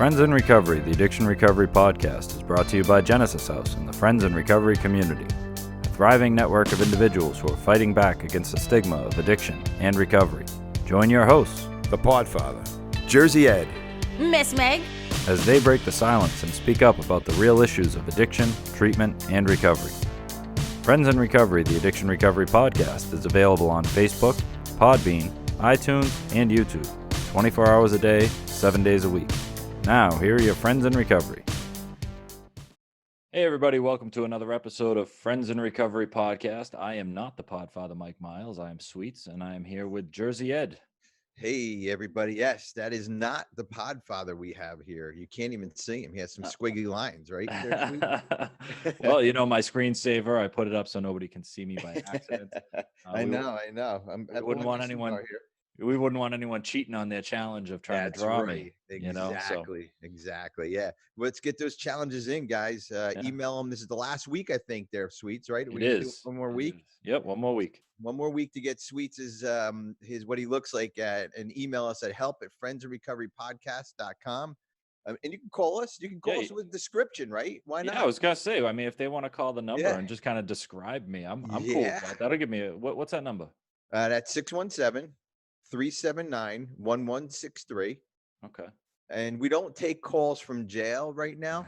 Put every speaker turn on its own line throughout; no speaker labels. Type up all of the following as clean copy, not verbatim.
Friends in Recovery, the Addiction Recovery Podcast, is brought to you by Genesis House and the Friends in Recovery community, a thriving network of individuals who are fighting back against the stigma of addiction and recovery. Join your hosts,
the Podfather, Jersey Ed,
Miss Meg,
as they break the silence and speak up about the real issues of addiction, treatment, and recovery. Friends in Recovery, the Addiction Recovery Podcast, is available on Facebook, Podbean, iTunes, and YouTube, 24 hours a day, 7 days a week. Now, here are your Friends in Recovery. Hey everybody, welcome to another episode of Friends in Recovery Podcast. I am not the Podfather Mike Miles, I am Sweets, and I am here with Jersey Ed.
Hey everybody, yes, that is not the Podfather we have here. You can't even see him. He has some squiggly lines, right?
Well, you know, my screensaver, I put it up so nobody can see me by accident.
I know.
We wouldn't want anyone cheating on their challenge of trying to draw me.
Exactly. Yeah. Let's get those challenges in, guys. Email them. This is the last week, I think, there, Sweets, right?
It is.
One more week.
Yep, one more week.
One more week to get Sweets' his what he looks like at, and email us at help@friendsinrecoverypodcast.com. And you can call us. You can call us with a description, right? Why not?
Yeah, I was gonna say. I mean, if they want to call the number and just kind of describe me, I'm cool with that. That'll give me what's that number?
That's 617-379-1163.
Okay.
And we don't take calls from jail right now.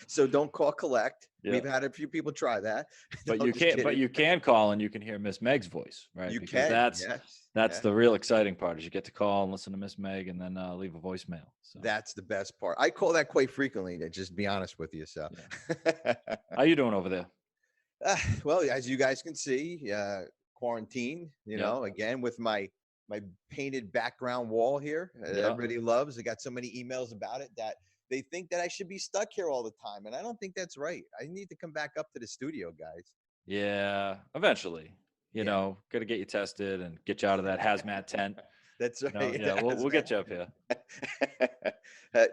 So don't call collect. Yeah. We've had a few people try that.
But you can't. But you can call and you can hear Miss Meg's voice, right?
You
because
can.
That's the real exciting part is you get to call and listen to Miss Meg and then leave a voicemail. So
that's the best part. I call that quite frequently, to just be honest with you. So
how you doing over there?
Well, as you guys can see, quarantine, you know, again with my painted background wall here that everybody loves. I got so many emails about it that they think that I should be stuck here all the time. And I don't think that's right. I need to come back up to the studio, guys.
Yeah, eventually. You know, got to get you tested and get you out of that hazmat tent.
That's right.
You know, we'll get you up here.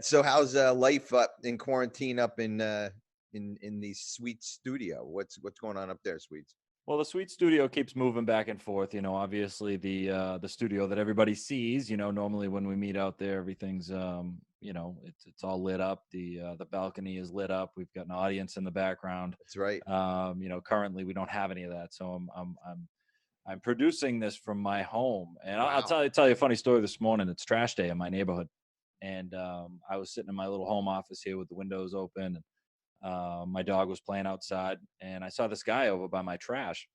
So how's life up in quarantine up in the Sweet studio? What's going on up there, Sweets?
Well, the Sweet studio keeps moving back and forth. You know, obviously the studio that everybody sees, you know, normally when we meet out there, everything's, you know, it's all lit up. The balcony is lit up. We've got an audience in the background.
That's right.
You know, currently we don't have any of that. So I'm producing this from my home. And I'll tell you a funny story this morning. It's trash day in my neighborhood. And I was sitting in my little home office here with the windows open, and my dog was playing outside, and I saw this guy over by my trash.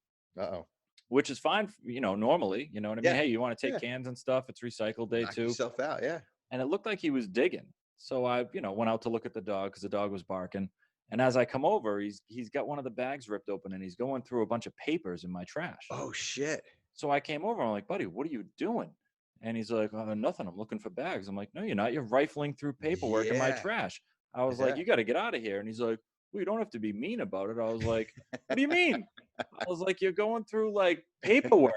Which is fine, you know, normally, you know what I mean? Hey, you want to take cans and stuff? It's recycle day.
Knock
too.
Yourself out,
And it looked like he was digging. So I, you know, went out to look at the dog because the dog was barking. And as I come over, he's got one of the bags ripped open and he's going through a bunch of papers in my trash.
Oh shit.
So I came over, I'm like, buddy, what are you doing? And he's like, nothing. I'm looking for bags. I'm like, no, you're not. You're rifling through paperwork in my trash. I was like, you got to get out of here. And he's like, well, you don't have to be mean about it. I was like, what do you mean? I was like, you're going through like paperwork.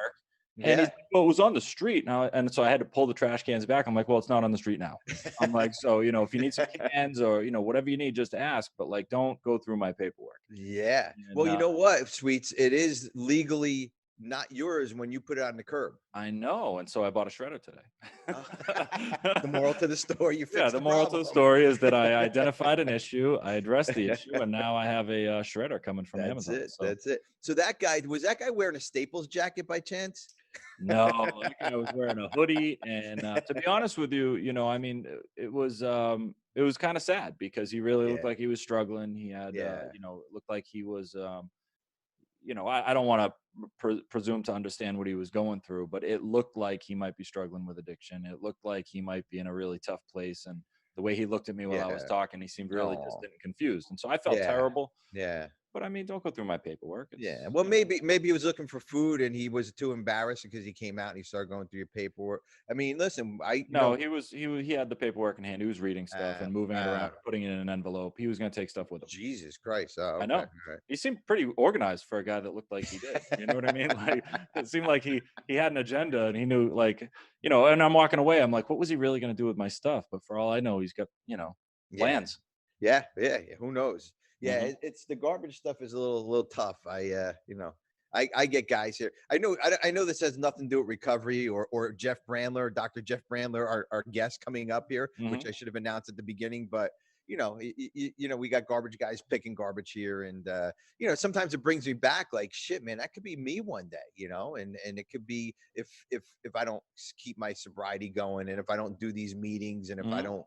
And he's like, well, it was on the street now. And so I had to pull the trash cans back. I'm like, well, it's not on the street now. I'm like, so, you know, if you need some cans or, you know, whatever you need, just ask, but like, don't go through my paperwork.
Yeah. And, well, you know what, Sweets, it is legally not yours when you put it on the curb.
I know. And so I bought a shredder today.
The moral to the story,
the moral to the story is that I identified an issue, I addressed the issue, and now I have a shredder coming from Amazon.
That's it. So was that guy wearing a Staples jacket by chance?
No, that guy was wearing a hoodie. And to be honest with you, you know, I mean, it was kind of sad because he really looked like he was struggling. He had, you know, it looked like he was, you know, I don't want to presume to understand what he was going through, but it looked like he might be struggling with addiction. It looked like he might be in a really tough place. And the way he looked at me while I was talking, he seemed really distant and confused. And so I felt terrible.
Yeah.
But I mean, don't go through my paperwork.
Well, maybe he was looking for food and he was too embarrassed because he came out and he started going through your paperwork. I mean, listen, he had the paperwork in hand. He was reading stuff and moving it around, putting it in an envelope. He was going to take stuff with him. Jesus Christ! Oh, okay.
I know. Right. He seemed pretty organized for a guy that looked like he did. You know what I mean? Like it seemed like he had an agenda and he knew, like, you know. And I'm walking away. I'm like, what was he really going to do with my stuff? But for all I know, he's got, you know, plans.
Yeah. Who knows? Yeah, it's the garbage stuff is a little tough. You know, I get guys here. I know this has nothing to do with recovery or Jeff Brandler, Dr. Jeff Brandler, our guest coming up here, which I should have announced at the beginning. But we got garbage guys picking garbage here, and sometimes it brings me back. Like shit, man, that could be me one day, and it could be if I don't keep my sobriety going, and if I don't do these meetings, and if I don't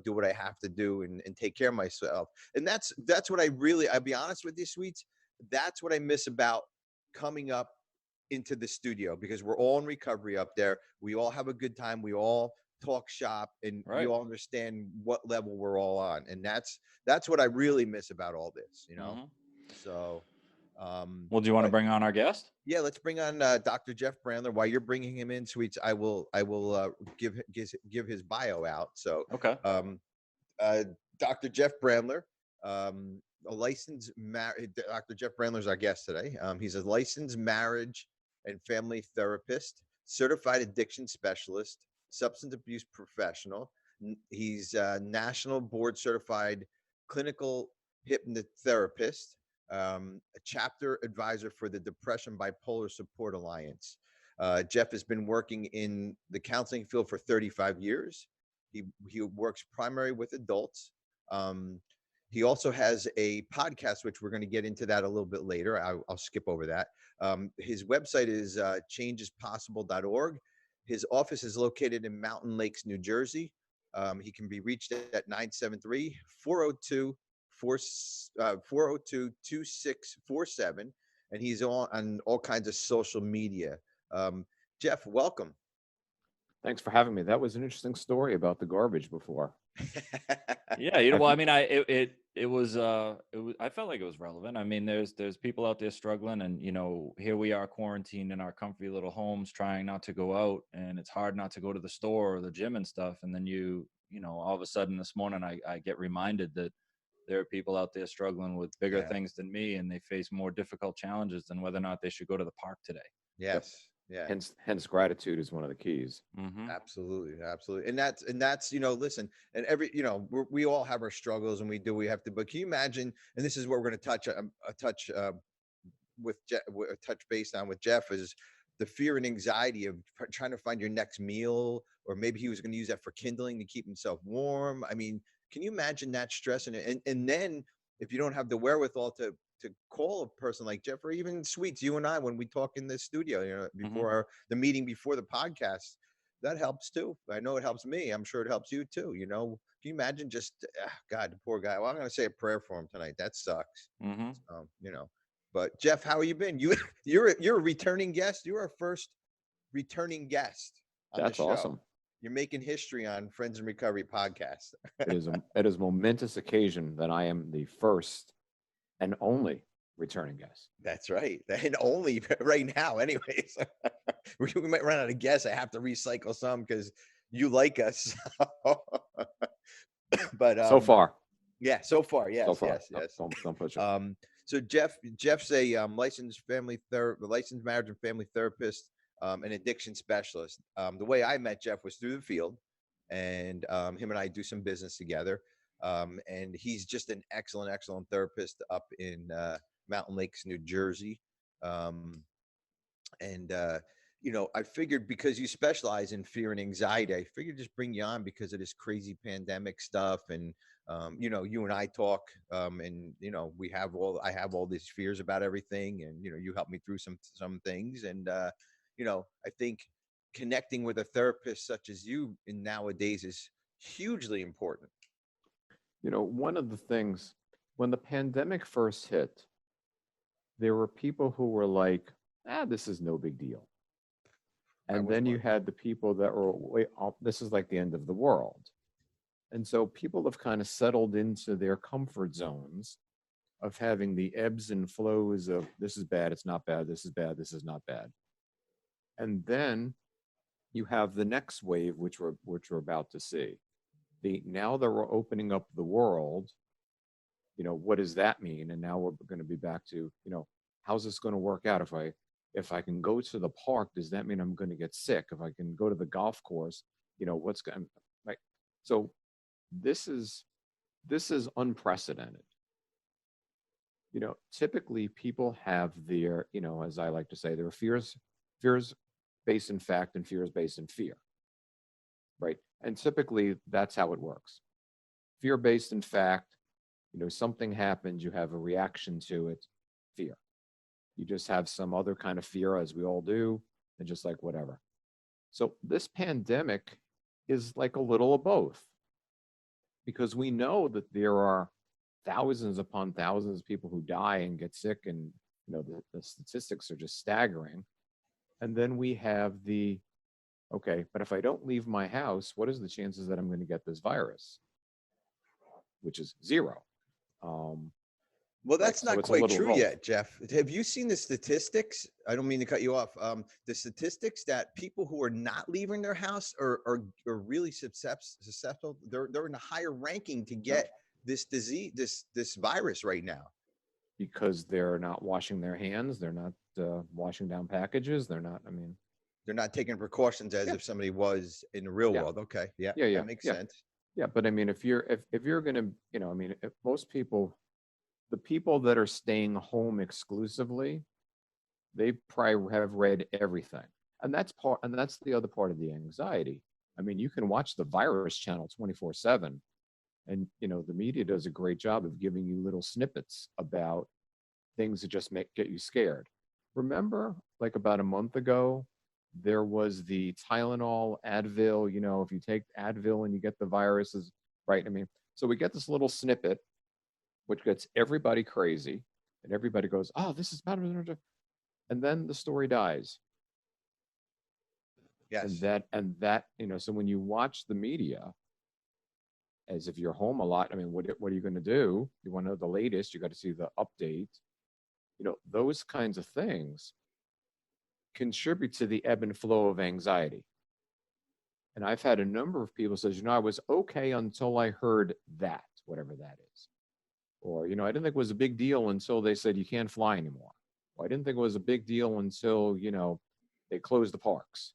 do what I have to do and take care of myself. And that's what I'll be honest with you, Sweets. That's what I miss about coming up into the studio, because we're all in recovery up there. We all have a good time. We all talk shop, and we all understand what level we're all on. And that's what I really miss about all this, So,
well, do you want to bring on our guest?
Yeah, let's bring on Dr. Jeff Brandler. While you're bringing him in, Sweets, I will give his bio out. So,
okay.
Dr. Jeff Brandler, a licensed Dr. Jeff Brandler is our guest today. He's a licensed marriage and family therapist, certified addiction specialist, substance abuse professional. He's a national board certified clinical hypnotherapist, a chapter advisor for the Depression Bipolar Support Alliance. Jeff has been working in the counseling field for 35 years. He works primarily with adults. He also has a podcast, which we're going to get into that a little bit later. I'll skip over that. His website is changespossible.org. His office is located in Mountain Lakes, New Jersey. He can be reached at 973-402-2647. And he's on all kinds of social media. Jeff, welcome.
Thanks for having me. That was an interesting story about the garbage before.
Yeah, well, I mean, it was I felt like it was relevant. I mean, there's people out there struggling, and here we are quarantined in our comfy little homes, trying not to go out, and it's hard not to go to the store or the gym and stuff. And then all of a sudden this morning I get reminded that there are people out there struggling with bigger things than me, and they face more difficult challenges than whether or not they should go to the park today.
Yes. Yeah.
Hence gratitude is one of the keys.
Mm-hmm.
Absolutely. And that's listen, and we all have our struggles, and we have to, but can you imagine, and this is what we're going to touch base on with Jeff, is the fear and anxiety of trying to find your next meal, or maybe he was going to use that for kindling to keep himself warm. I mean, can you imagine that stress? And then if you don't have the wherewithal to call a person like Jeff, or even Sweets, you and I, when we talk in the studio, before the meeting, before the podcast, that helps too. I know it helps me. I'm sure it helps you too. Can you imagine just, God, the poor guy. Well, I'm going to say a prayer for him tonight. That sucks. But Jeff, how have you been? You're a returning guest. You're our first returning guest on the show.
That's awesome.
You're making history on Friends in Recovery podcast.
It is a momentous occasion that I am the first and only returning guest.
That's right. And only right now, anyways. We might run out of guests. I have to recycle some because you like us. But
so far.
Yeah, so far. Yes.
So far.
Yes.
Don't push it.
So Jeff's a licensed marriage and family therapist, an addiction specialist. The way I met Jeff was through the field, and him and I do some business together. And he's just an excellent therapist up in Mountain Lakes, New Jersey. I figured, because you specialize in fear and anxiety, I figured just bring you on because of this crazy pandemic stuff. And, you and I talk, and, I have all these fears about everything. And, you helped me through some things. And, I think connecting with a therapist such as you in nowadays is hugely important.
One of the things, when the pandemic first hit, there were people who were like, this is no big deal. And then you had the people that were, wait, this is like the end of the world. And so people have kind of settled into their comfort zones of having the ebbs and flows of, this is bad, it's not bad, this is bad, this is not bad. And then you have the next wave, which we're about to see. Now that we're opening up the world, what does that mean? And now we're going to be back to, how's this going to work out? If I can go to the park, does that mean I'm going to get sick? If I can go to the golf course, what's going, right? So this is unprecedented. typically people have their, as I like to say, there are fears based in fact and fears based in fear, right? And typically that's how it works. Fear based in fact, something happens, you have a reaction to it, fear. You just have some other kind of fear, as we all do, and just like whatever. So this pandemic is like a little of both, because we know that there are thousands upon thousands of people who die and get sick, and the statistics are just staggering. And then we have okay, but if I don't leave my house, what is the chances that I'm going to get this virus? Which is zero.
Well, that's
right?
not
So
quite true yet, Jeff. Have you seen the statistics? I don't mean to cut you off. The statistics that people who are not leaving their house are really susceptible. They're in a higher ranking to get this disease, this virus right now.
Because they're not washing their hands. They're not washing down packages. They're not.
They're not taking precautions as if somebody was in the real world. Okay, yeah, that makes sense.
Yeah, but if you're gonna, if most people, the people that are staying home exclusively, they probably have read everything, and that's the other part of the anxiety. You can watch the virus channel 24/7, and the media does a great job of giving you little snippets about things that just get you scared. Remember, like about a month ago, there was the Tylenol, Advil. If you take Advil and you get the viruses, right? So we get this little snippet, which gets everybody crazy, and everybody goes, "Oh, this is bad," and then the story dies.
Yes.
And that, so when you watch the media, as if you're home a lot, what are you going to do? You want to know the latest, you got to see the update. Those kinds of things contribute to the ebb and flow of anxiety. And I've had a number of people says, I was okay until I heard that, whatever that is. Or, I didn't think it was a big deal until they said you can't fly anymore. Or I didn't think it was a big deal until, they closed the parks.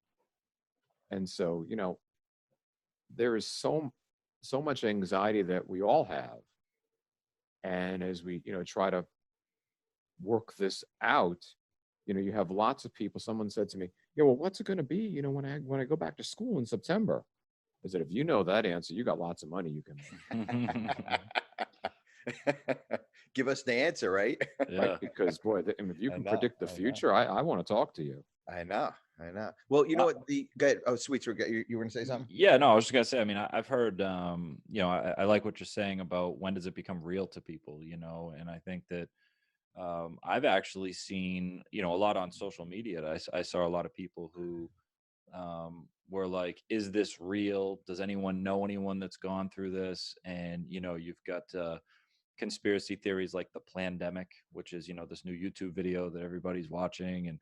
And so, there is so much anxiety that we all have. And as we, try to work this out, you have lots of people. Someone said to me, well, what's it going to be, when I go back to school in September? I said, if you know that answer, you got lots of money you can make.
Give us the answer, right?
Yeah. Right? Because boy, if you can predict the future, I want to talk to you.
I know. Well, you know what? Go ahead. Oh, Sweets, you were going to say something?
Yeah, no, I was just going to say, I've heard, I like what you're saying about when does it become real to people, and I think that I've actually seen, a lot on social media. I saw a lot of people who were like, is this real? Does anyone know anyone that's gone through this? And, you've got conspiracy theories like the Plandemic, which is, this new YouTube video that everybody's watching. And,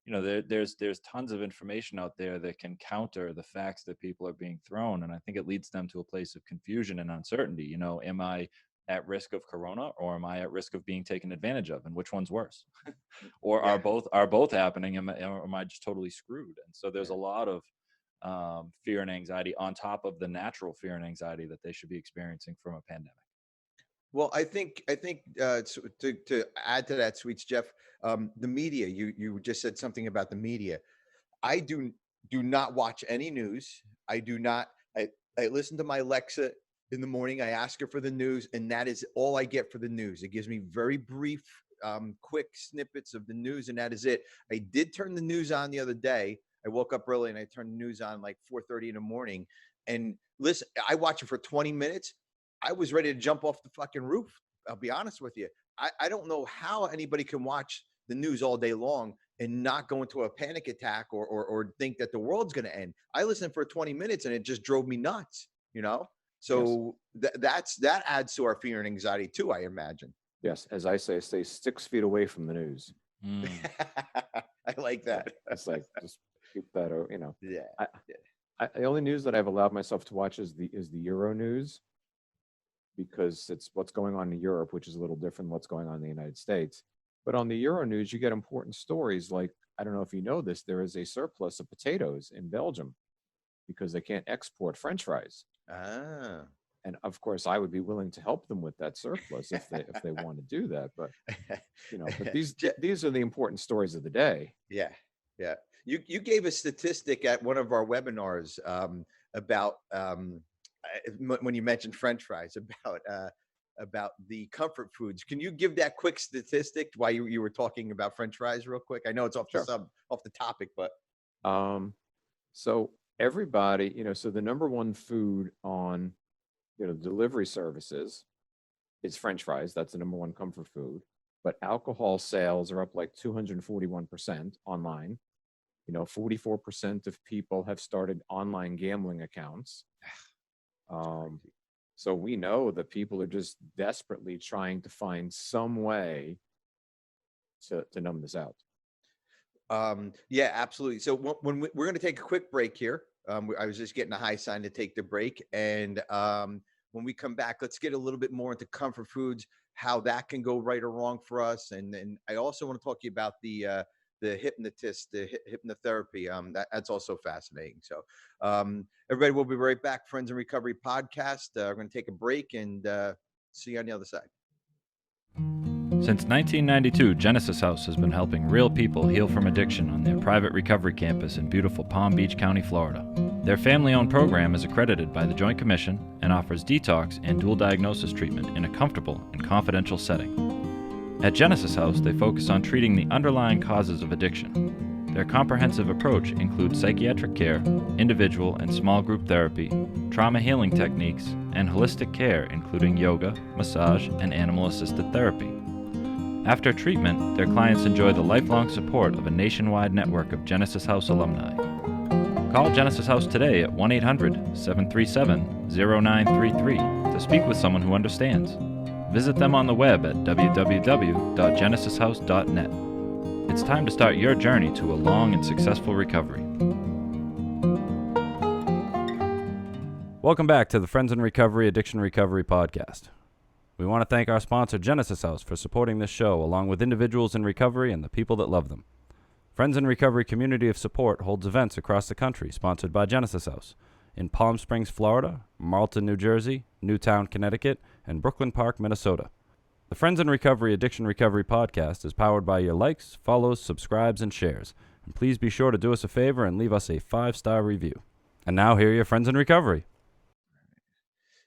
there's tons of information out there that can counter the facts that people are being thrown. And I think it leads them to a place of confusion and uncertainty. Am I at risk of corona, or am I at risk of being taken advantage of? And which one's worse? Or are both happening? Am I just totally screwed? And so there's a lot of fear and anxiety on top of the natural fear and anxiety that they should be experiencing from a pandemic.
Well, I think to add to that, Sweets, Jeff, the media, you just said something about the media. I do not watch any news. I do not. I listen to my Alexa in the morning. I ask her for the news, and that is all I get for the news. It gives me very brief, quick snippets of the news, and that is it. I did turn the news on the other day. I woke up early and I turned the news on like 4:30 in the morning, and listen, I watch it for 20 minutes. I was ready to jump off the fucking roof. I'll be honest with you. I don't know how anybody can watch the news all day long and not go into a panic attack or think that the world's going to end. I listened for 20 minutes and it just drove me nuts, So yes. That adds to our fear and anxiety too, I imagine.
Yes. As I say, stay 6 feet away from the news.
I like that.
It's like, just keep that,
Yeah.
The only news that I've allowed myself to watch is the Euro news, because it's what's going on in Europe, which is a little different than what's going on in the United States. But on the Euro news, you get important stories like, I don't know if you know this, there is a surplus of potatoes in Belgium because they can't export French fries.
Ah.
And of course, I would be willing to help them with that surplus if they want to do that. But but these are the important stories of the day.
Yeah, yeah. You gave a statistic at one of our webinars about when you mentioned French fries about the comfort foods. Can you give that quick statistic while you were talking about French fries real quick? I know it's off the topic, but
so everybody, so the number one food on delivery services is French fries. That's the number one comfort food. But alcohol sales are up like 241% online. 44% of people have started online gambling accounts. So we know that people are just desperately trying to find some way to numb this out.
Yeah, absolutely. So when we're going to take a quick break here. I was just getting a high sign to take the break. And when we come back, let's get a little bit more into comfort foods, how that can go right or wrong for us. And then I also want to talk to you about the hypnotist, the hypnotherapy. That's also fascinating. So everybody, we'll be right back. Friends in Recovery podcast. We're going to take a break and see you on the other side.
Since 1992, Genesis House has been helping real people heal from addiction on their private recovery campus in beautiful Palm Beach County, Florida. Their family-owned program is accredited by the Joint Commission and offers detox and dual diagnosis treatment in a comfortable and confidential setting. At Genesis House, they focus on treating the underlying causes of addiction. Their comprehensive approach includes psychiatric care, individual and small group therapy, trauma healing techniques, and holistic care including yoga, massage, and animal-assisted therapy. After treatment, their clients enjoy the lifelong support of a nationwide network of Genesis House alumni. Call Genesis House today at 1-800-737-0933 to speak with someone who understands. Visit them on the web at www.genesishouse.net. It's time to start your journey to a long and successful recovery. Welcome back to the Friends in Recovery Addiction Recovery podcast. We want to thank our sponsor, Genesis House, for supporting this show, along with individuals in recovery and the people that love them. Friends in Recovery Community of Support holds events across the country sponsored by Genesis House in Palm Springs, Florida, Marlton, New Jersey, Newtown, Connecticut, and Brooklyn Park, Minnesota. The Friends in Recovery Addiction Recovery podcast is powered by your likes, follows, subscribes, and shares. And please be sure to do us a favor and leave us a 5-star review. And now, here are your Friends in Recovery.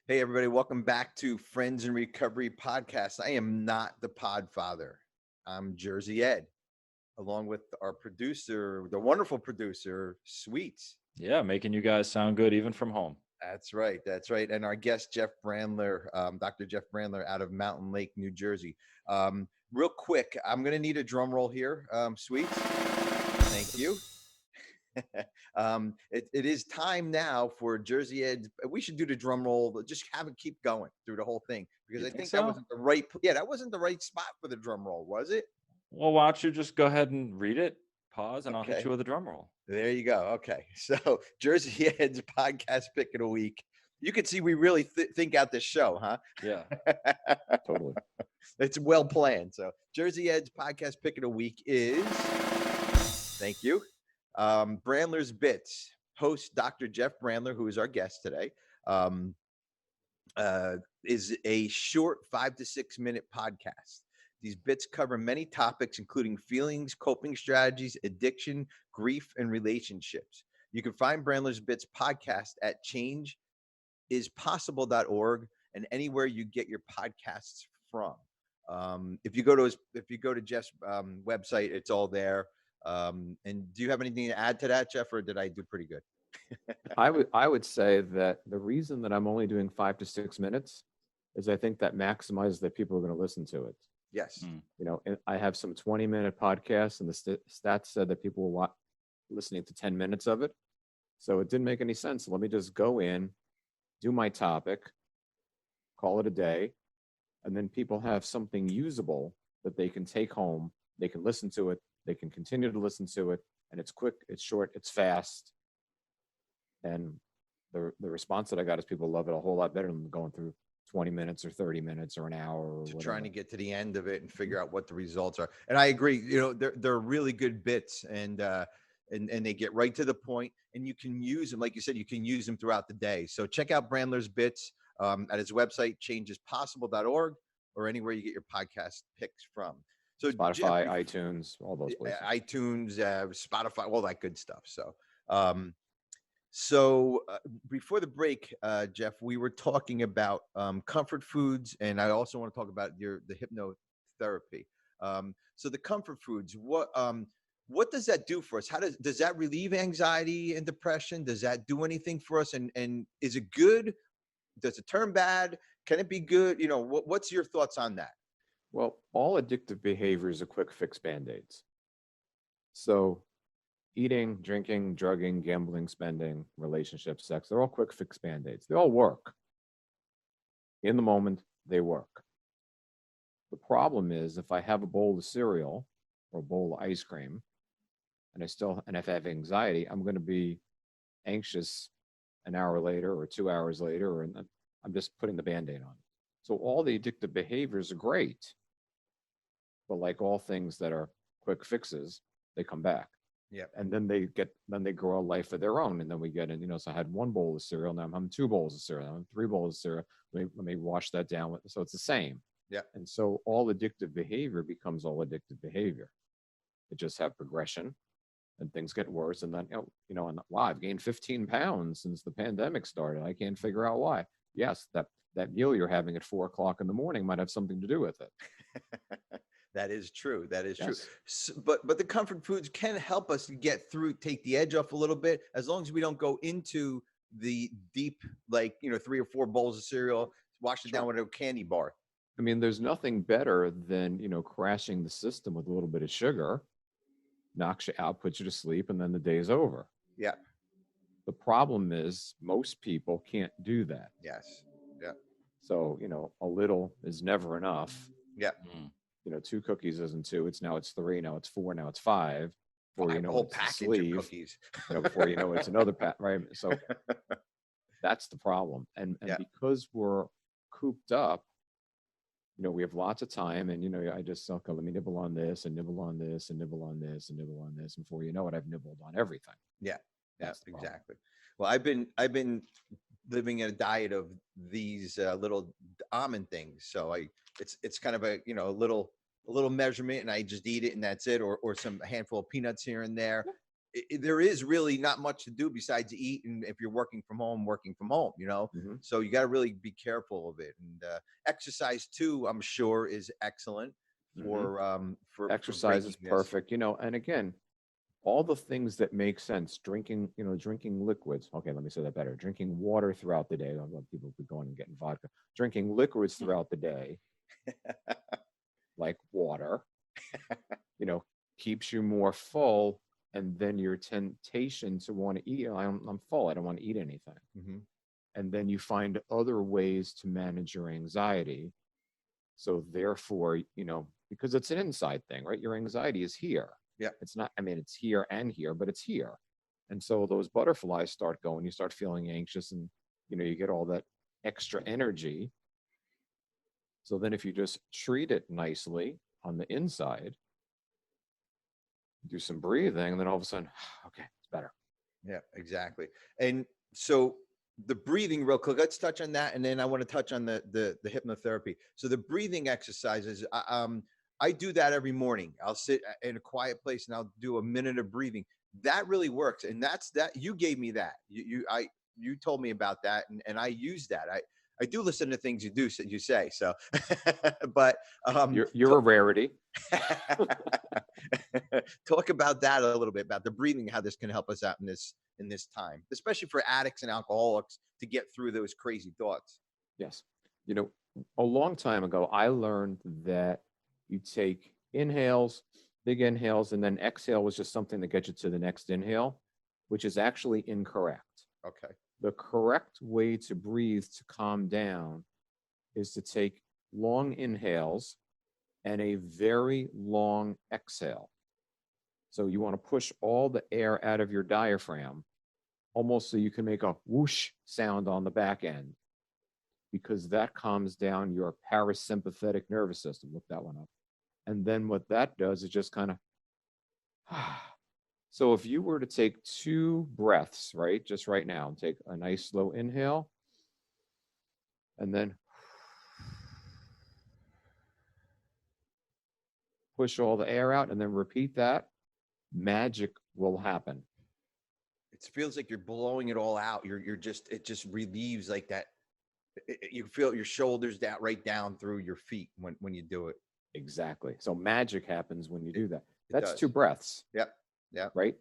Hey, everybody. Welcome back to Friends in Recovery podcast. I am not the Podfather. I'm Jersey Ed, along with our producer, the wonderful producer, Sweets.
Yeah, making you guys sound good even from home.
That's right. That's right. And our guest, Jeff Brandler, Dr. Jeff Brandler out of Mountain Lake, New Jersey. Real quick, I'm going to need a drum roll here, Sweets. Thank you. It is time now for Jersey Ed. We should do the drum roll. Just have it keep going through the whole thing, because I think that wasn't the right. Yeah, that wasn't the right spot for the drum roll, was it?
Well, why don't you just go ahead and read it, pause, and I'll hit you with a drum roll.
There you go. Okay, so Jersey Ed's podcast pick of the week. You can see we really think out this show, huh?
Yeah,
Totally.
It's well planned. So Jersey Ed's podcast pick of the week is. Thank you. Brandlers Bits. Host Dr. Jeff Brandler, who is our guest today, is a short 5 to 6 minute podcast. These bits cover many topics, including feelings, coping strategies, addiction, grief, and relationships. You can find Brandlers Bits podcast at changeispossible.org and anywhere you get your podcasts from. If you go to Jeff's website, it's all there. And do you have anything to add to that, Jeff, or did I do pretty good?
I would say that the reason that I'm only doing 5 to 6 minutes is I think that maximizes that people are going to listen to it.
Yes.
And I have some 20-minute podcasts, and the stats said that people were listening to 10 minutes of it. So it didn't make any sense. Let me just go in, do my topic, call it a day, and then people have something usable that they can take home. They can listen to it. They can continue to listen to it, and it's quick, it's short, it's fast. And the response that I got is people love it a whole lot better than going through 20 minutes or 30 minutes or an hour or whatever.
Trying to get to the end of it and figure out what the results are. And I agree, they're really good bits, and they get right to the point, and you can use them. Like you said, you can use them throughout the day. So check out Brandler's Bits. at his website, changespossible.org, or anywhere you get your podcast picks from. So
Spotify,
Jeff,
iTunes, all those places.
iTunes, Spotify, all that good stuff. So before the break, Jeff, we were talking about comfort foods, and I also want to talk about the hypnotherapy. So the comfort foods, what does that do for us? How does that relieve anxiety and depression? Does that do anything for us? And is it good? Does it turn bad? Can it be good? What's your thoughts on that?
Well, all addictive behaviors are quick fix band-aids. So eating, drinking, drugging, gambling, spending, relationships, sex, they're all quick fix band-aids. They all work. In the moment, they work. The problem is if I have a bowl of cereal or a bowl of ice cream, and if I have anxiety, I'm going to be anxious an hour later or 2 hours later, and I'm just putting the Band-Aid on. So all the addictive behaviors are great, but like all things that are quick fixes, they come back.
Yeah.
And then they grow a life of their own. And then we get in, so I had 1 bowl of cereal. Now I'm having 2 bowls of cereal. Now I'm having 3 bowls of cereal. Let me wash that down. So it's the same.
Yeah.
And so all addictive behavior becomes all addictive behavior. It just have progression and things get worse. And then, and wow, I've gained 15 pounds since the pandemic started. I can't figure out why. Yes, that meal you're having at 4 o'clock in the morning might have something to do with it.
That is true. That is
Yes.
true. So, but the comfort foods can help us get through, take the edge off a little bit, as long as we don't go into the deep, 3 or 4 bowls of cereal, wash it down with a candy bar.
I mean, there's nothing better than, crashing the system with a little bit of sugar, knocks you out, puts you to sleep, and then the day's over.
Yeah.
The problem is most people can't do that.
Yes. Yeah.
So, a little is never enough.
Yeah.
2 cookies isn't 2. It's 3. Now it's 4. Now it's 5. Before
a whole package of cookies.
Before you know it's another pack, right? So that's the problem. And because we're cooped up, we have lots of time, and I just okay, let me nibble on this and nibble on this and nibble on this and nibble on this, and before you know it, I've nibbled on everything.
Yeah. That's exactly. Well, I've been living in a diet of these little almond things, so it's kind of a a little measurement, and I just eat it and that's it, or some handful of peanuts here and there. There is really not much to do besides eat, and if you're working from home,
Mm-hmm.
so you got to really be careful of it. And exercise too, I'm sure, is excellent for
exercise is perfect. And again, all the things that make sense, drinking liquids. Okay, let me say that better. Drinking water throughout the day. A lot of people be going and getting vodka. Drinking liquids throughout the day, like water, keeps you more full. And then your temptation to want to eat, I'm full, I don't want to eat anything.
Mm-hmm.
And then you find other ways to manage your anxiety. So therefore, because it's an inside thing, right? Your anxiety is here.
Yeah.
It's not, it's here and here, but it's here. And so those butterflies start going, you start feeling anxious, and, you get all that extra energy. So then if you just treat it nicely on the inside, do some breathing, and then all of a sudden, okay, it's better.
Yeah, exactly. And so the breathing, real quick, let's touch on that, and then I want to touch on the hypnotherapy. So the breathing exercises, I do that every morning. I'll sit in a quiet place and I'll do a minute of breathing. That really works, and that's that. You gave me that. You told me about that, and I use that. I do listen to things you say. So, but
you're a rarity.
Talk about that a little bit, about the breathing, how this can help us out in this time, especially for addicts and alcoholics, to get through those crazy thoughts.
Yes. A long time ago, I learned that you take inhales, big inhales, and then exhale was just something that gets you to the next inhale, which is actually incorrect.
Okay.
The correct way to breathe to calm down is to take long inhales and a very long exhale. So you want to push all the air out of your diaphragm, almost so you can make a whoosh sound on the back end, because that calms down your parasympathetic nervous system. Look that one up. And then what that does is just kind of, so if you were to take 2 breaths, right, just right now, take a nice slow inhale and then push all the air out, and then repeat that. Magic will happen.
It feels like you're blowing it all out. It just relieves like that. You feel your shoulders down right down through your feet when you do it.
Exactly. So magic happens when you do that. That's
does.
2 breaths.
Yep. Yep.
Right.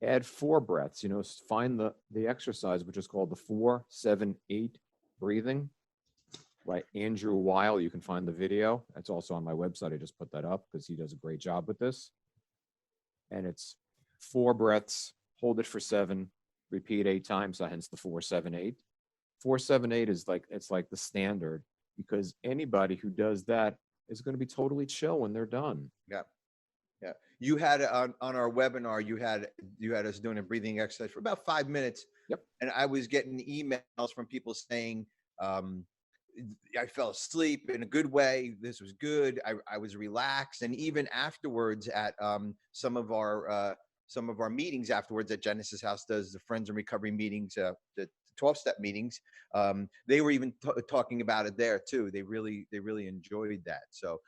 Add 4 breaths. Find the exercise, which is called the 4-7-8 breathing. Right. Andrew Weil, you can find the video. That's also on my website. I just put that up because he does a great job with this. And it's 4 breaths, hold it for 7, repeat 8 times. So hence the 4-7-8. 4-7-8 is it's like the standard, because anybody who does that is going to be totally chill when they're done.
Yeah. Yeah. You had on our webinar, you had us doing a breathing exercise for about 5 minutes.
Yep.
And I was getting emails from people saying, I fell asleep in a good way. This was good. I was relaxed. And even afterwards at some of our meetings afterwards at Genesis House does the Friends in Recovery meetings, the 12-step meetings. They were even talking about it there too. They really enjoyed that. So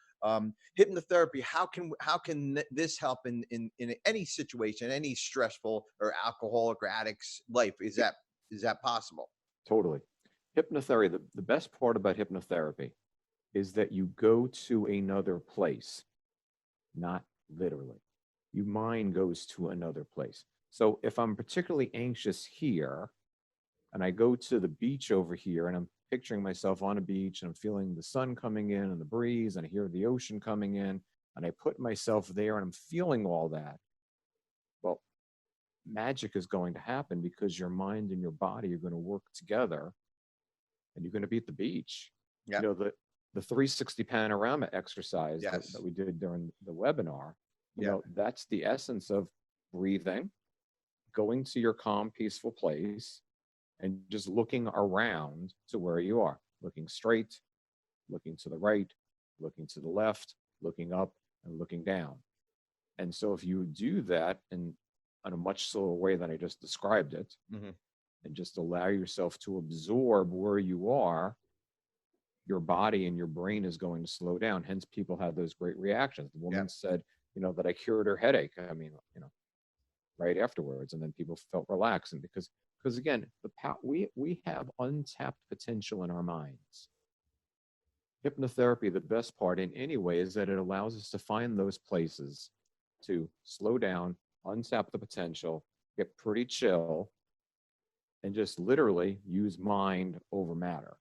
hypnotherapy, how can this help in any situation, any stressful or alcoholic or addict's life? Is that possible?
Totally. Hypnotherapy, the best part about hypnotherapy is that you go to another place, not literally. Your mind goes to another place. So if I'm particularly anxious here, and I go to the beach over here, and I'm picturing myself on a beach, and I'm feeling the sun coming in and the breeze, and I hear the ocean coming in, and I put myself there and I'm feeling all that. Well, magic is going to happen because your mind and your body are going to work together, and you're going to be at the beach.
Yeah.
The 360 panorama exercise
Yes.
that we did during the webinar,
Yeah.
That's the essence of breathing, going to your calm, peaceful place, and just looking around to where you are, looking straight, looking to the right, looking to the left, looking up, and looking down. And so if you do that in a much slower way than I just described it,
Mm-hmm.
and just allow yourself to absorb where you are, your body and your brain is going to slow down. Hence, people have those great reactions. The woman said, that I cured her headache. I mean, right afterwards, and then people felt relaxed. And because again, we have untapped potential in our minds. Hypnotherapy, the best part in any way, is that it allows us to find those places to slow down, untap the potential, get pretty chill, and just literally use mind over matter.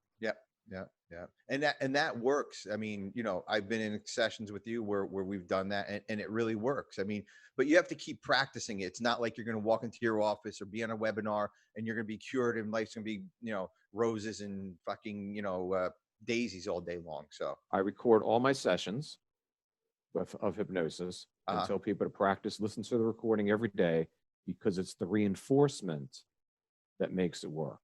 Yeah. And that works. I mean, I've been in sessions with you where we've done that, and it really works. I mean, but you have to keep practicing it. It's not like you're going to walk into your office or be on a webinar and you're going to be cured and life's going to be, roses and fucking, daisies all day long. So
I record all my sessions of hypnosis and tell people to practice, listen to the recording every day, because it's the reinforcement that makes it work.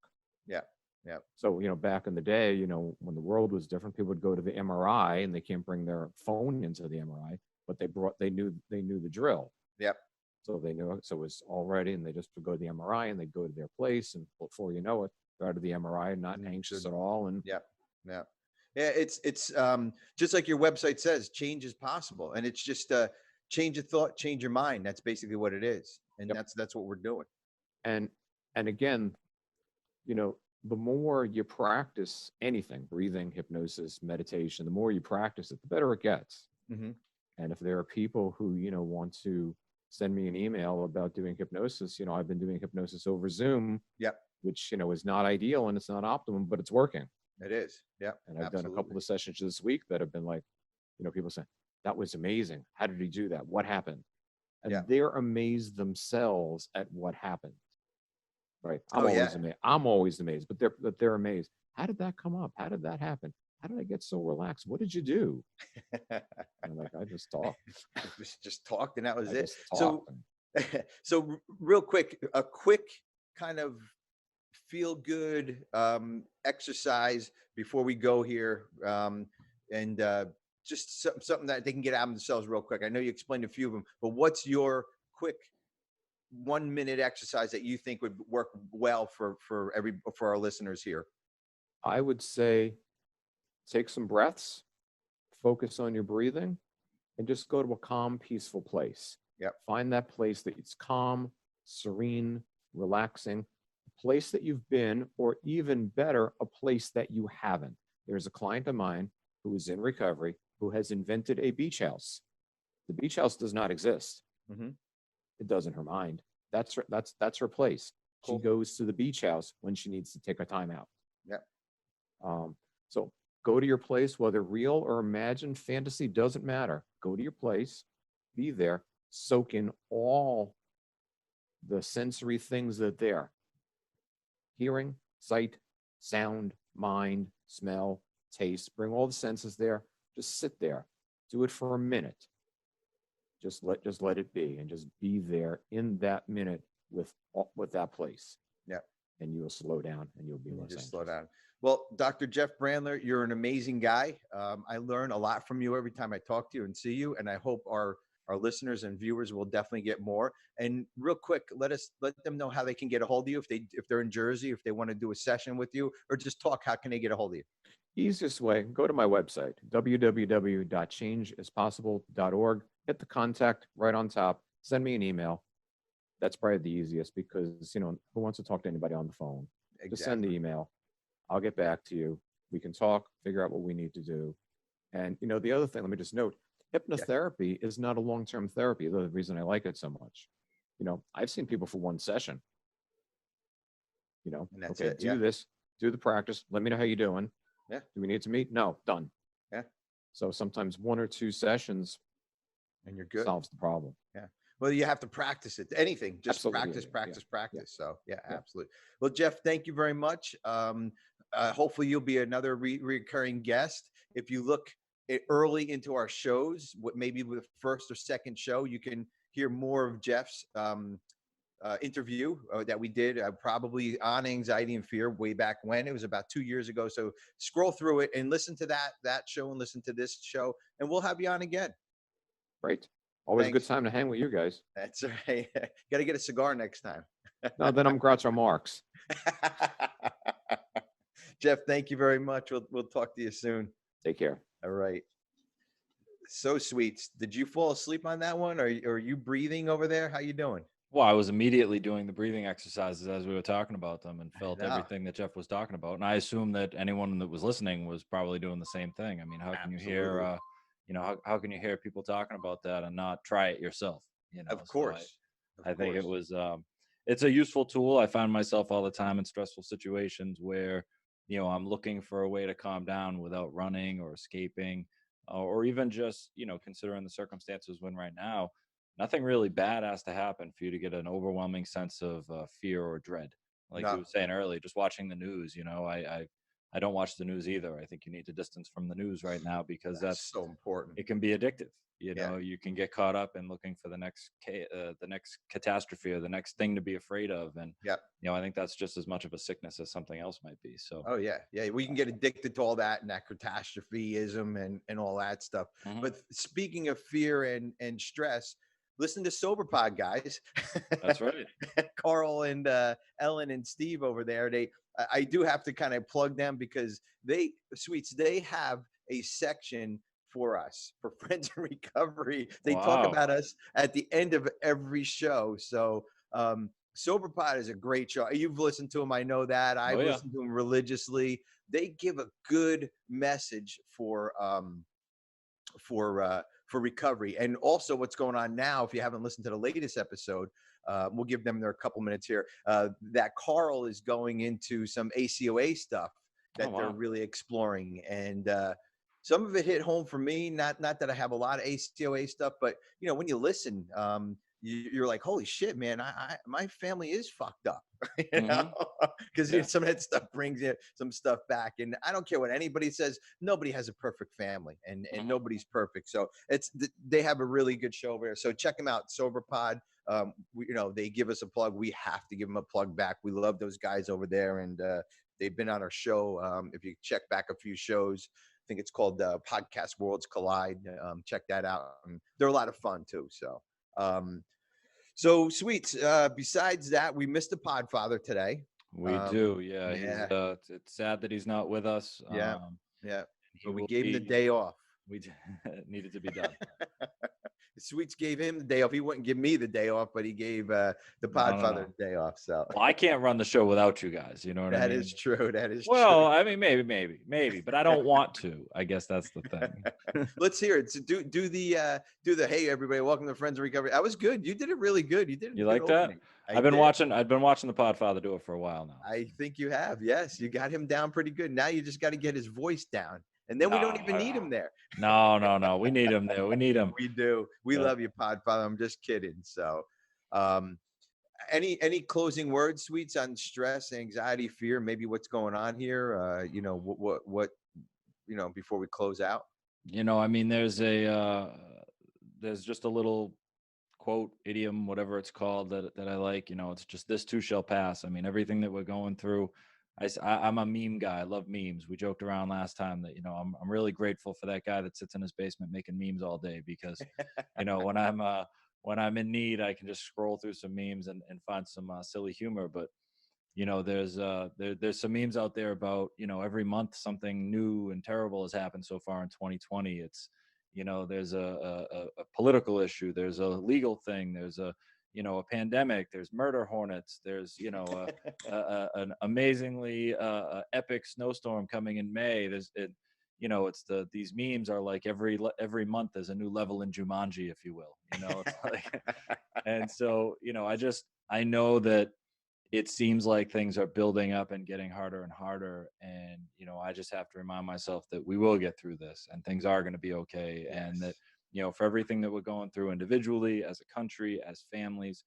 Yeah. Yeah.
So, back in the day, when the world was different, people would go to the MRI and they can't bring their phone into the MRI, but they knew the drill.
Yep.
So they knew it. So it was all ready, and they just would go to the MRI and they'd go to their place, and before you know it, they're out of the MRI, not anxious at all. And
yeah. It's just like your website says, change is possible. And it's just change your thought, change your mind. That's basically what it is. And that's what we're doing.
And again, the more you practice anything, breathing, hypnosis, meditation, the more you practice it, the better it gets.
Mm-hmm.
And if there are people who, want to send me an email about doing hypnosis, I've been doing hypnosis over Zoom, which, is not ideal and it's not optimum, but it's working.
It is. Yeah.
And I've done a couple of sessions this week that have been like, people saying, that was amazing. How did he do that? What happened? And they're amazed themselves at what happened. Right. I'm always amazed, but they're amazed. How did that come up? How did that happen? How did I get so relaxed? What did you do? And I'm like, I just talked.
just talked, and that was it.
So
real quick, a quick kind of feel good exercise before we go here, and just something that they can get out of themselves real quick. I know you explained a few of them, but what's your quick 1-minute exercise that you think would work well for our listeners here?
I would say take some breaths, focus on your breathing, and just go to a calm, peaceful place.
Yep.
Find that place that it's calm, serene, relaxing, a place that you've been, or even better, a place that you haven't. There's a client of mine who is in recovery who has invented a beach house. The beach house does not exist.
Mm-hmm.
It does in her mind. That's her place.
Cool.
She goes to the beach house when she needs to take a time out.
Yep.
So go to your place, whether real or imagined, fantasy, doesn't matter. Go to your place, be there, soak in all the sensory things that are there. Hearing, sight, sound, mind, smell, taste, bring all the senses there. Just sit there. Do it for a minute. Just let it be, and just be there in that minute with that place.
Yeah.
And you'll slow down, and you'll be less
just
anxious.
slow down. Well, Dr. Jeff Brandler, you're an amazing guy. I learn a lot from you every time I talk to you and see you, and I hope our listeners and viewers will definitely get more. And real quick, let them know how they can get a hold of you if they're in Jersey, if they want to do a session with you, or just talk. How can they get a hold of you?
Easiest way, go to my website, www.changeispossible.org. Hit the contact right on top. Send me an email. That's probably the easiest because, who wants to talk to anybody on the phone?
Exactly.
Just send the email. I'll get back to you. We can talk, figure out what we need to do. And, the other thing, let me just note, hypnotherapy is not a long-term therapy. The reason I like it so much. I've seen people for one session. Okay, do this, do the practice. Let me know how you're doing.
Yeah.
Do we need to meet? No, done.
Yeah.
So sometimes 1 or 2 sessions
and you're good.
Solves the problem.
Yeah. Well, you have to practice it. Anything, just
Absolutely.
practice.
Yeah.
So yeah, absolutely. Well, Jeff, thank you very much. Hopefully you'll be another recurring guest. If you look early into our shows, maybe with the first or second show, you can hear more of Jeff's interview that we did probably on anxiety and fear way back when. It was about 2 years ago. So scroll through it and listen to that show and listen to this show, and we'll have you on again.
Great. Always a good time to hang with you guys.
That's right. Got to get a cigar next time.
No, then I'm Groucho Marx.
Jeff, thank you very much. We'll talk to you soon.
Take care.
All right. So sweet. Did you fall asleep on that one? Or are you breathing over there? How you doing?
Well, I was immediately doing the breathing exercises as we were talking about them and felt everything that Jeff was talking about. And I assume that anyone that was listening was probably doing the same thing. I mean, how can you hear, how can you hear people talking about that and not try it yourself?
Of course.
So I think it was, it's a useful tool. I find myself all the time in stressful situations where, I'm looking for a way to calm down without running or escaping, or even just, considering the circumstances when right now, nothing really bad has to happen for you to get an overwhelming sense of fear or dread. Like you were saying earlier, just watching the news, I don't watch the news either. I think you need to distance from the news right now because that's
so important.
It can be addictive. You can get caught up in looking for the next catastrophe or the next thing to be afraid of. And, I think that's just as much of a sickness as something else might be. So,
oh yeah. Yeah. We can get addicted to all that and that catastropheism and all that stuff. Mm-hmm. But speaking of fear and stress, listen to Sober Pod, guys.
That's right.
Carl and Ellen and Steve over there. I do have to kind of plug them because they have a section for us, for Friends in Recovery. They talk about us at the end of every show. So Sober Pod is a great show. You've listened to them. I know that. I've listened to them religiously. They give a good message for recovery, and also what's going on now. If you haven't listened to the latest episode, we'll give them their couple minutes here. That Carl is going into some ACOA stuff that they're really exploring, and some of it hit home for me. Not that I have a lot of ACOA stuff, but when you listen, you're like, holy shit, man, my family is fucked up, because some of that stuff brings some stuff back. And I don't care what anybody says, nobody has a perfect family, and nobody's perfect. So they have a really good show over there. So check them out, Sober Pod. They give us a plug. We have to give them a plug back. We love those guys over there, and they've been on our show. If you check back a few shows, I think it's called Podcast Worlds Collide. Check that out. They're a lot of fun too. So sweet. Besides that, we missed the Podfather today.
We do. Yeah. It's sad that he's not with us.
but we gave him the day off.
We needed to be done.
Sweets gave him the day off. He wouldn't give me the day off, but he gave the Podfather the day off. So
well, I can't run the show without you guys. You know what I mean?
That is true. That is true.
Well, I mean, maybe, but I don't want to. I guess that's the thing.
Let's hear it. So do the hey everybody, welcome to Friends of Recovery. That was good. You did it really good. You did.
You like that? I've been watching the Podfather do it for a while now.
I think you have. Yes, you got him down pretty good. Now you just got to get his voice down. And then we don't even need him there.
No. We need him there. We need him.
We do. We love you, Podfather. I'm just kidding. So, any closing words, Sweets, on stress, anxiety, fear, maybe what's going on here? What before we close out?
I mean, there's just a little quote, idiom, whatever it's called that I like. It's just this too shall pass. I mean, everything that we're going through. I'm a meme guy. I love memes. We joked around last time that, I'm really grateful for that guy that sits in his basement making memes all day because, when I'm in need, I can just scroll through some memes and find some silly humor. But, there's some memes out there about, every month something new and terrible has happened so far in 2020. It's, there's a political issue. There's a legal thing. There's a pandemic, there's murder hornets, there's, an amazingly epic snowstorm coming in May. These memes are like every month there's a new level in Jumanji, if you will, it's like, and so, I know that it seems like things are building up and getting harder and harder. And, I just have to remind myself that we will get through this and things are going to be okay. Yes. And that, for everything that we're going through individually, as a country, as families,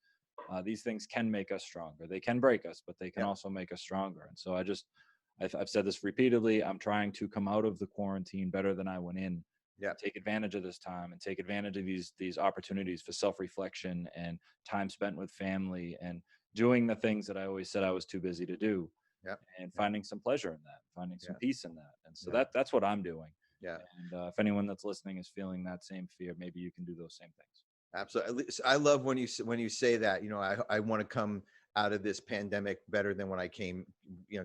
these things can make us stronger. They can break us, but they can also make us stronger. And so I've said this repeatedly. I'm trying to come out of the quarantine better than I went in. Yeah. Take advantage of this time and take advantage of these opportunities for self-reflection and time spent with family and doing the things that I always said I was too busy to do. Yeah. And finding some pleasure in that, finding some peace in that. And so that's what I'm doing. Yeah. And if anyone that's listening is feeling that same fear, maybe you can do those same things.
Absolutely. I love when you say that, I want to come out of this pandemic better than when I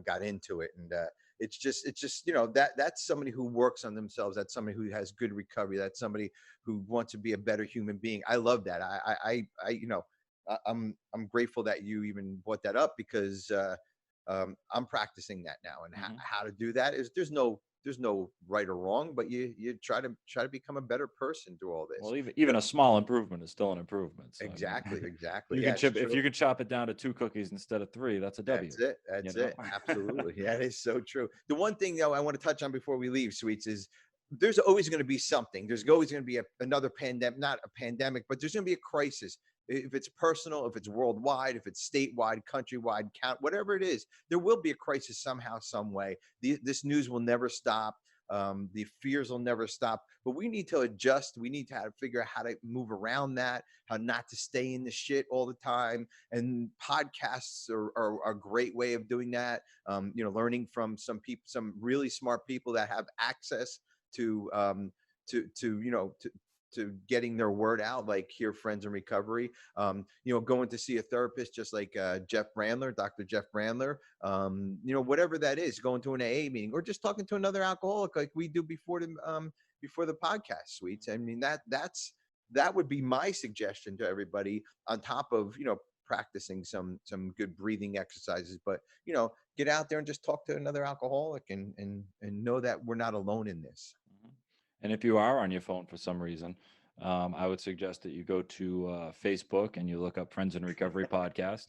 got into it. And it's just, that's somebody who works on themselves. That's somebody who has good recovery. That's somebody who wants to be a better human being. I love that. I'm grateful that you even brought that up because I'm practicing that now. And how to do that is there's no right or wrong, but you try to become a better person through all this.
Well, even a small improvement is still an improvement. So,
exactly.
If you could chop it down to 2 cookies instead of 3, that's a W.
That's it. Absolutely. Yeah, that is so true. The one thing though I want to touch on before we leave, Sweets, is there's always going to be something. There's always going to be another pandemic, not a pandemic, but there's going to be a crisis. If it's personal, if it's worldwide, if it's statewide, countrywide, whatever it is, there will be a crisis somehow, some way. This news will never stop. The fears will never stop. But we need to adjust. We need to figure out how to move around that, how not to stay in the shit all the time. And podcasts are a great way of doing that. Learning from some people, some really smart people that have access to getting their word out, like here, Friends in Recovery, going to see a therapist, just like Dr. Jeff Brandler, whatever that is, going to an AA meeting or just talking to another alcoholic like we do before the podcast, Sweets. I mean, that would be my suggestion to everybody, on top of, practicing some good breathing exercises, but, get out there and just talk to another alcoholic and know that we're not alone in this.
And if you are on your phone for some reason, I would suggest that you go to Facebook and you look up Friends in Recovery podcast,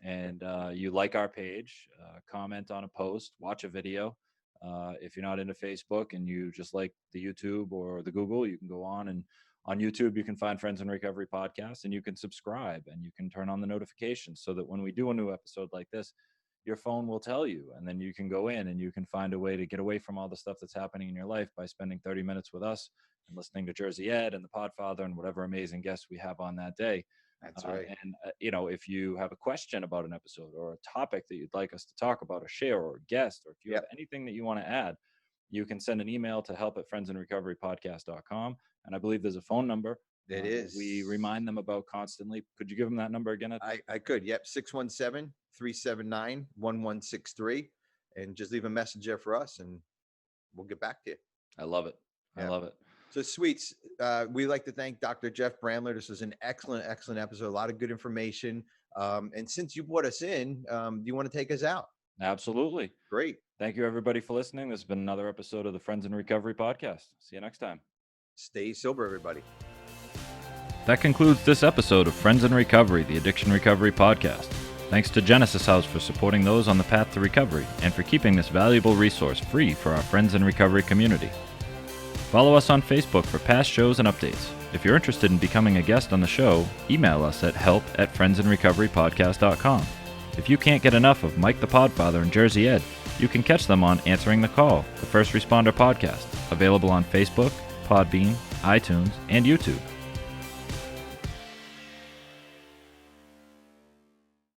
and you like our page, comment on a post, watch a video. If you're not into Facebook and you just like the YouTube or the Google, you can go on, and on YouTube you can find Friends in Recovery podcast, and you can subscribe and you can turn on the notifications so that when we do a new episode like this, your phone will tell you, and then you can go in and you can find a way to get away from all the stuff that's happening in your life by spending 30 minutes with us and listening to Jersey Ed and the Podfather and whatever amazing guests we have on that day.
That's right.
And, if you have a question about an episode or a topic that you'd like us to talk about or share or guest, or if you have anything that you want to add, you can send an email to help@friendsandrecoverypodcast.com. And I believe there's a phone number.
It is.
We remind them about constantly. Could you give them that number again?
I could. Yep. 617-379-1163. And just leave a message there for us and we'll get back to you.
I love it. I love it.
So, Sweets, we'd like to thank Dr. Jeff Brandler. This was an excellent episode. A lot of good information. And since you brought us in, do you want to take us out?
Absolutely.
Great.
Thank you, everybody, for listening. This has been another episode of the Friends in Recovery podcast. See you next time.
Stay sober, everybody.
That concludes this episode of Friends in Recovery, the Addiction Recovery podcast. Thanks to Genesis House for supporting those on the path to recovery and for keeping this valuable resource free for our Friends in Recovery community. Follow us on Facebook for past shows and updates. If you're interested in becoming a guest on the show, email us at help@friendsinrecoverypodcast.com. If you can't get enough of Mike the Podfather and Jersey Ed, you can catch them on Answering the Call, the First Responder podcast, available on Facebook, Podbean, iTunes, and YouTube.